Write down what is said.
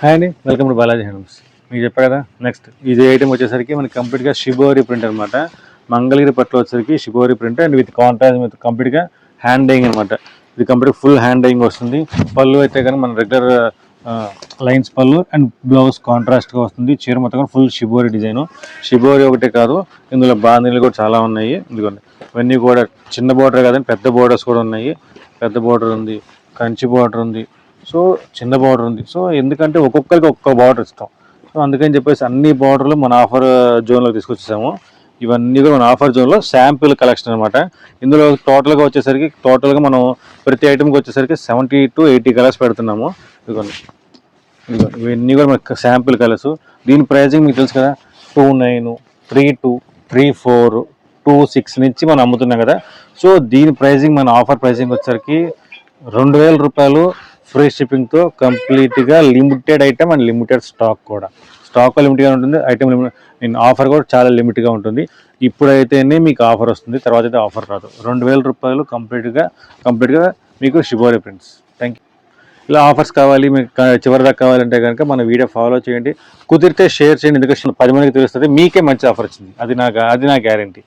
Hi అండి, welcome to Balaji handlooms. మీకు చెప్పా కదా, నెక్స్ట్ ఇది ఐటమ్ వచ్చేసరికి మనకి కంప్లీట్గా షిబోరి ప్రింట్ అనమాట. మంగళగిరి పట్ల వచ్చేసరికి shibori print and with contrast with కంప్లీట్గా హ్యాండ్ డైయింగ్ అనమాట. ఇది కంప్లీట్ ఫుల్ హ్యాండ్ డైయింగ్ వస్తుంది. పళ్ళు అయితే కానీ మన రెగ్యులర్ లైన్స్ పళ్ళు అండ్ బ్లౌజ్ కాంట్రాస్ట్గా వస్తుంది. చీర మొత్తం ఫుల్ షిబోరి డిజైన్. షిబోరి ఒకటే కాదు, ఇందులో బాందీలు కూడా చాలా ఉన్నాయి. ఇదిగోండి, ఇవన్నీ కూడా చిన్న బోర్డర్ కాదండి, పెద్ద బోర్డర్స్ కూడా ఉన్నాయి. పెద్ద బోర్డర్ ఉంది, కంచి బోర్డర్ ఉంది, సో చిన్న బార్డర్ ఉంది. సో ఎందుకంటే ఒక్కొక్కరికి ఒక్కొక్క బార్డర్ ఇస్తాం. సో అందుకని చెప్పేసి అన్ని బార్డర్లు మన ఆఫర్ జోన్లో తీసుకొచ్చేసాము. ఇవన్నీ కూడా మన ఆఫర్ జోన్లో శాంపిల్ కలెక్షన్ అనమాట. ఇందులో టోటల్గా వచ్చేసరికి మనం ప్రతి ఐటమ్కి వచ్చేసరికి 70 to 80 కలర్స్ పెడుతున్నాము. ఇదిగోండి, ఇవన్నీ కూడా మనకు శాంపిల్ కలర్స్. దీని ప్రైజింగ్ మీకు తెలుసు కదా, 29, 32, 34, 26 నుంచి మనం అమ్ముతున్నాం కదా. సో దీని ప్రైజింగ్ మన ఆఫర్ ప్రైజింగ్ వచ్చేసరికి 2000 రూపాయలు ఫ్రీ షిప్పింగ్తో కంప్లీట్గా limited item and limited stock కూడా. స్టాక్ లిమిట్గా ఉంటుంది, ఐటమ్ ఆఫర్ కూడా చాలా లిమిట్గా ఉంటుంది. ఇప్పుడైతేనే మీకు ఆఫర్ వస్తుంది, తర్వాత అయితే ఆఫర్ రాదు. 2000 రూపాయలు కంప్లీట్గా మీకు షిబోరి ప్రింట్స్. Thank you. ఇలా ఆఫర్స్ కావాలి మీకు చివరి దాకా కావాలంటే కనుక మన వీడియో ఫాలో చేయండి, కుదిరితే షేర్ చేయండి. ఎందుకంటే 10 మందికి తెలుస్తుంది, మీకే మంచి ఆఫర్ వచ్చింది. అది నా గ్యారంటీ.